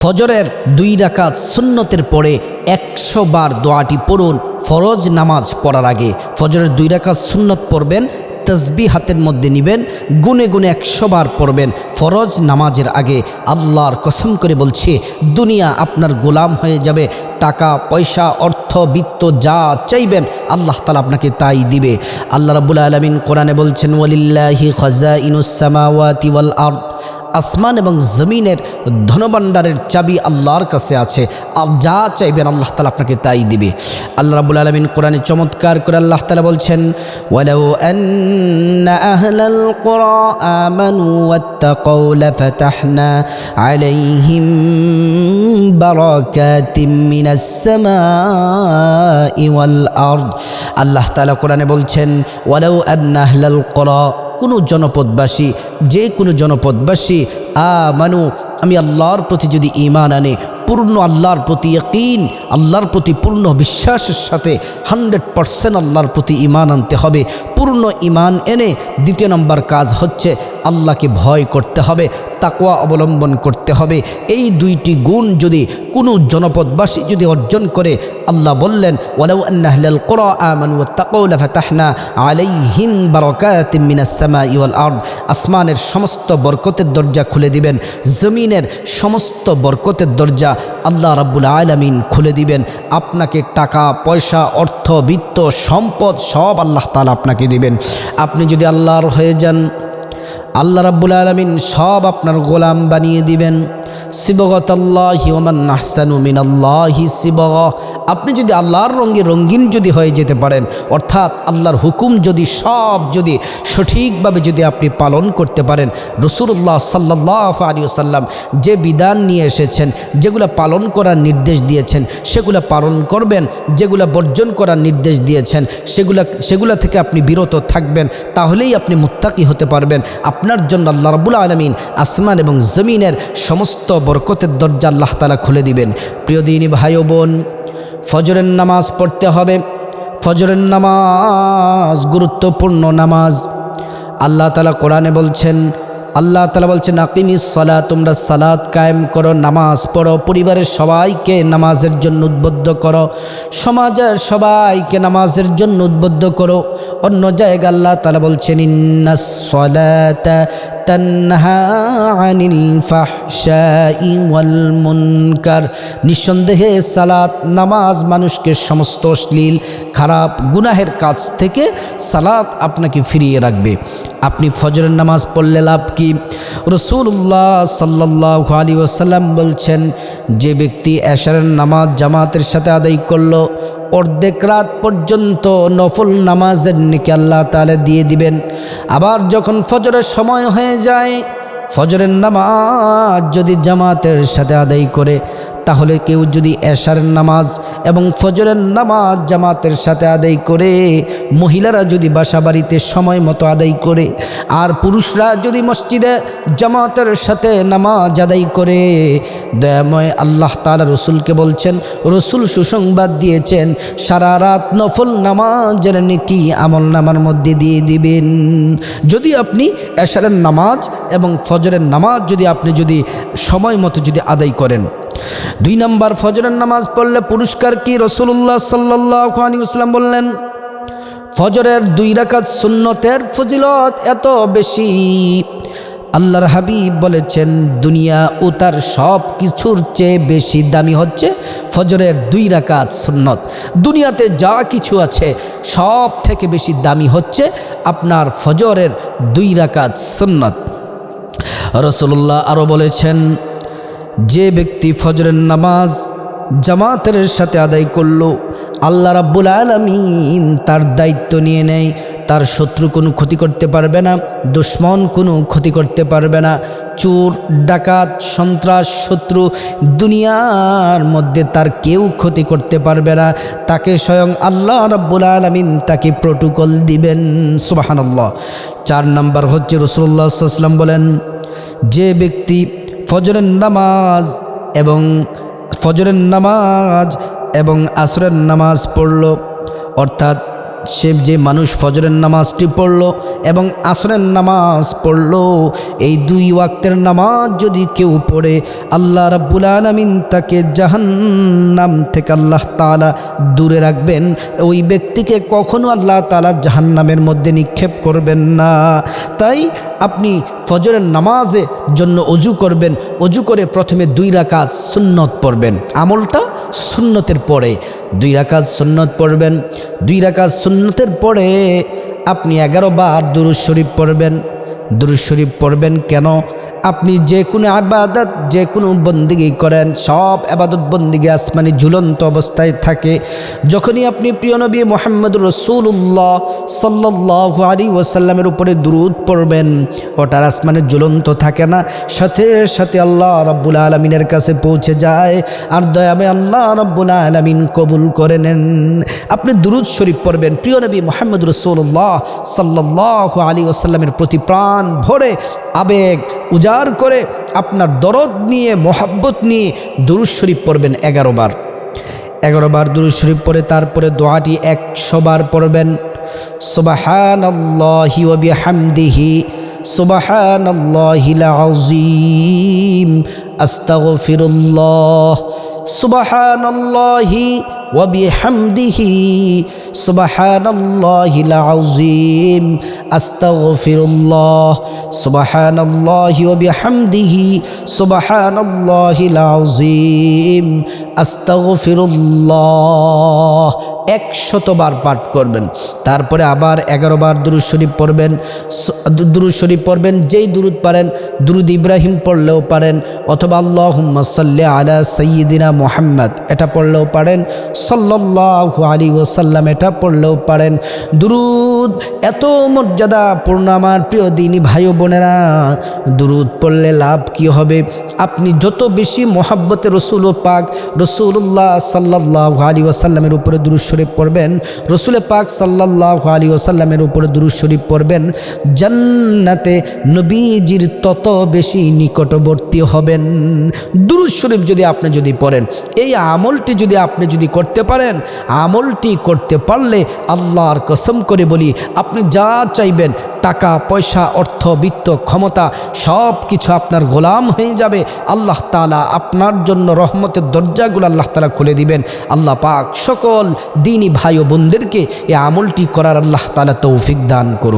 ফজরের 2 রাকাত সুন্নতের পরে 100 বার দোয়াটি পড়ুন। ফরজ নামাজ পড়ার আগে ফজরের 2 রাকাত সুন্নত পড়বেন, তসবিহ হাতের মধ্যে নেবেন, গুনে গুনে 100 বার পড়বেন ফরজ নামাজের আগে। আল্লাহর কসম করে বলছি, দুনিয়া আপনার গোলাম হয়ে যাবে। টাকা পয়সা অর্থ বিত্ত যা চাইবেন আল্লাহ তাআলা আপনাকে তাই দিবে। আল্লাহ রাব্বুল আলামিন কোরআনে বলছেন, ওয়ালিল্লাহি খাযাইনুস সামাওয়াতি ওয়াল আরদ, আসমান এবং জমিনের ধনভাণ্ডারের চাবি আল্লাহর কাছে আছে। আর যা চাইবেন আল্লাহ তাআলা আপনাকে তাই দিবে। আল্লাহ রাব্বুল আলামিন কোরআনে চমৎকার করে আল্লাহ তাআলা বলছেন, ওয়ালাউ আন্না আহলাল কুরা আমানু ওয়াত্তাকাউ লাফাতাহনা আলাইহিম বারাকাতিম মিনাস সামাই ওয়াল আরদ। আল্লাহ তাআলা কোরআনে বলছেন, ওয়ালাউ আন্না আহলাল কুরা, কোনো জনপদবাসী, যে কোনো জনপদবাসী আমানু, আমি আল্লাহর প্রতি যদি ঈমান আনে, পূর্ণ আল্লাহর প্রতি ইয়াকিন, আল্লাহর প্রতি পূর্ণ বিশ্বাসের সাথে 100% আল্লাহর প্রতি ঈমান আনতে হবে। পূর্ণ ঈমান এনে দ্বিতীয় নম্বর কাজ হচ্ছে আল্লাহকে ভয় করতে হবে, তাকওয়া অবলম্বন করতে হবে। এই 2টি গুণ যদি কোনো জনপদবাসী যদি অর্জন করে, আল্লাহ বললেন, ওয়ালাউ আন্না আহলাল কুরা আমানু ওয়াত্তাকাউ লাফাতাহনা আলাইহিম বারাকাতিম মিনাস সামাই ওয়াল আরদ, আসমানের সমস্ত বরকতের দরজা খুলে দিবেন, জমিনের সমস্ত বরকতের দরজা আল্লাহ রাব্বুল আলামিন খুলে দিবেন। আপনাকে টাকা পয়সা অর্থ বিত্ত সম্পদ সব আল্লাহ তাআলা আপনাকে দিবেন। আপনি যদি আল্লাহর হয়ে যান, আল্লাহ রাব্বুল আলামিন সব আপনার গোলাম বানিয়ে দিবেন। সিবগাতাল্লাহি ওয়া মান আহসানু মিনাল্লাহি সিবগা। আপনি যদি আল্লাহর রঙে রঙিন যদি হয়ে যেতে পারেন, অর্থাৎ আল্লাহর হুকুম যদি সব যদি সঠিকভাবে যদি আপনি পালন করতে পারেন, রাসূলুল্লাহ সাল্লাল্লাহু আলাইহি ওয়াসাল্লাম যে বিধান নিয়ে এসেছেন, যেগুলো পালন করার নির্দেশ দিয়েছেন সেগুলো পালন করবেন, যেগুলো বর্জন করার নির্দেশ দিয়েছেন সেগুলো থেকে আপনি বিরত থাকবেন, তাহলেই আপনি মুত্তাকি হতে পারবেন। আপনার জন্য আল্লাহ রাব্বুল আলামিন আসমান এবং জমিনের সমস্ত বরকতের দরজা আল্লাহ তাআলা খুলে দিবেন। প্রিয় দিনী ভাই ও বোন, ফজরের নামাজ পড়তে হবে। ফজরের নামাজ গুরুত্বপূর্ণ নামাজ। আল্লাহ তাআলা কোরআনে বলছেন, আল্লাহ তাআলা বলছেন, আকিমিস সালাত, তোমরা সালাত কায়েম করো, নামাজ পড়ো, পরিবারের সবাইকে নামাজের জন্য উদ্বুদ্ধ করো, সমাজের সবাইকে নামাজের জন্য উদ্বুদ্ধ করো। অন্য জায়গায় আল্লাহ তাআলা বলছেন, ইন্নাস সালাতা তানহা আনিল ফাহশাই ওয়াল মুনকার, নিঃসন্দেহে সালাত নামাজ মানুষকে সমস্ত অশ্লীল খারাপ গুনাহের কাজ থেকে সালাত আপনাকে ফিরিয়ে রাখবে। আপনি ফজরের নামাজ পড়লে লাভ কি? রাসূলুল্লাহ সাল্লাল্লাহু আলাইহি ওয়াসাল্লাম বলছেন, যে ব্যক্তি এশারের নামাজ জামাতের সাথে আদায় করলো, অর্ধেক রাত পর্যন্ত নফল নামাজের নেকি আল্লাহ তাআলা দিয়ে দিবেন। আবার যখন ফজরের সময় হয়ে যায়, ফজরের নামাজ যদি জামাতের সাথে আদায় করে, তাহলে কেউ যদি এশারের নামাজ এবং ফজরের নামাজ জামাতের সাথে আদায় করে, মহিলারা যদি বাসা বাড়িতে সময় মতো আদায় করে, আর পুরুষরা যদি মসজিদে জামাতের সাথে নামাজ আদায় করে, দয়াময় আল্লাহ তাআলা রসুলকে বলছেন, রসুল সুসংবাদ দিয়েছেন, সারা রাত নফল নামাজের নেকি আমল নামার মধ্যে দিয়ে দিবেন। যদি আপনি এশারের নামাজ এবং ফজরের নামাজ আপনি সময় মতো আদায় করেন। 2 নম্বর, ফজরের নামাজ পড়লে পুরস্কার কি? রাসূলুল্লাহ সাল্লাল্লাহু আলাইহি ওয়াসাল্লাম বললেন, ফজরের 2 রাকাত সুন্নতের ফজিলত এত বেশি, আল্লাহর হাবিব বলেছেন, দুনিয়া ও তার সব কিছুর চেয়ে বেশি দামি হচ্ছে ফজরের 2 রাকাত সুন্নত। দুনিয়াতে যা কিছু আছে সব থেকে বেশি দামি হচ্ছে আপনার ফজরের 2 রাকাত সুন্নত। রাসূলুল্লাহ আরও বলেছেন, যে ব্যক্তি ফজরের নামাজ জামাতের সাথে আদায় করলো, আল্লাহ রাব্বুল আলামিন তার দায়িত্ব নিয়ে নেয়, তার শত্রু কোনো ক্ষতি করতে পারবে না, দুশমন কোনো ক্ষতি করতে পারবে না, চোর ডাকাত সন্ত্রাস শত্রু দুনিয়ার মধ্যে তার কেউ ক্ষতি করতে পারবে না। তাকে স্বয়ং আল্লাহ রাব্বুল আলামিন তাকে প্রটোকল দিবেন। সুবহানাল্লাহ। 4 নম্বর হচ্ছে, রাসূলুল্লাহ সাল্লাল্লাহু আলাইহি ওয়াসাল্লাম বলেন, যে ব্যক্তি ফজরের নামাজ এবং আসরের নামাজ পড়ল, অর্থাৎ সে যে মানুষ ফজরের নামাজটি পড়ল এবং আসরের নামাজ পড়ল, এই 2 ওয়াক্তের নামাজ যদি কেউ পড়ে, আল্লাহ রাব্বুল আলামিন তাকে জাহান্নাম থেকে আল্লাহ তাআলা দূরে রাখবেন। ওই ব্যক্তিকে কখনো আল্লাহ তাআলা জাহান্নামের মধ্যে নিক্ষেপ করবেন না। তাই আপনি ফজরের নামাজের জন্য অজু করবেন, অজু করে প্রথমে 2 রাকাত সুন্নত পড়বেন। আমলটা সুন্নতের পরে 2 রাকাত সুন্নত পড়বেন। 2 রাকাত সুন্নতের পরে আপনি 11 বার দুরূদ শরীফ পড়বেন। দুরূদ শরীফ পড়বেন কেন? আপনি যে কোনো ইবাদত, যে কোনো বন্দেগী করেন, সব ইবাদত বন্দেগী আসমানি ঝুলন্ত অবস্থায় থাকে। যখনই আপনি প্রিয় নবী মুহাম্মদুর রাসূলুল্লাহ সাল্লাল্লাহু আলাইহি ওয়াসাল্লামের উপরে দুরূদ পড়বেন, ওটার আসমানে ঝুলন্ত থাকে না, সাথে সাথে আল্লাহ রাব্বুল আলামিনের কাছে পৌঁছে যায়, আর দয়াময় আল্লাহ রাব্বুল আলামিন কবুল করে নেন। আপনি দুরূদ শরীফ পড়বেন, প্রিয় নবী মুহাম্মদুর রাসূলুল্লাহ সাল্লাল্লাহু আলাইহি ওয়াসাল্লামের প্রতি প্রাণ ভরে, আবেগ উজাড় করে, আপনার দরদ নিয়ে, মোহাব্বত নিয়ে দুরূদ শরীফ পড়বেন 11 বার। 11 বার দুরূদ শরীফ পড়ে তারপরে দোয়াটি 100 বার পড়বেন। সুবহানাল্লাহি ওয়া বিহামদিহি সুবহানাল্লাহিল আযীম আস্তাগফিরুল্লাহ সুবহানাল্লাহি ওয়া বিহামদিহি সুবহানাল্লাহিল আযীম আস্তাগফিরুল্লাহ সুবহানাল্লাহি ওয়া বিহামদিহি সুবহানাল্লাহিল আযীম আস্তাগফিরুল্লাহ 100 বার পাঠ করবেন। তারপরে আবার 11 বার দুরূদ শরীফ পড়বেন। দুরূদ শরীফ পড়বেন, যেই দুরূদ পারেন, দুরূদ ইব্রাহিম পড়লেও পারেন, অথবা আল্লাহুম্মা সাল্লি আলা সাইয়্যিদিনা মুহাম্মদ এটা পড়লেও পারেন, সাল্লাল্লাহু আলাইহি ওয়াসাল্লাম এটা পড়লেও পারেন। দুরূদ এত মর্যাদাপূর্ণ আমার প্রিয় দিনী ভাই ও বোনেরা। দুরূদ পড়লে লাভ কি হবে? আপনি যত বেশি মোহাব্বতে রসুল ও পাক রসুল্লাহ সাল্লাল্লাহু আলাইহি ওয়াসাল্লামের উপরে দুরূদ শরীফ পড়বেন, রসুল পাক সাল্লাল্লাহু আলাইহি ওয়াসাল্লামের উপরে দুরূদ শরীফ পড়বেন, জান্নাতে নবীজির তত বেশি নিকটবর্তী হবেন। দুরূদ শরীফ যদি পড়েন, এই আমলটি আপনি যদি করতে পারেন, আমলটি করতে পারলে আল্লাহর কসম করে বলি, আপনি যা চাইবেন, টাকা পয়সা, অর্থ বিত্ত, ক্ষমতা, সব কিছু আপনার গোলাম হয়ে যাবে। আল্লাহ তাআলা আপনার জন্য রহমতের দরজাগুলো আল্লাহ তাআলা খুলে দিবেন। আল্লাহ পাক সকল দ্বীনি ভাই ও বোনদেরকে এই আমলটি করার আল্লাহ তাআলা তৌফিক দান করুন।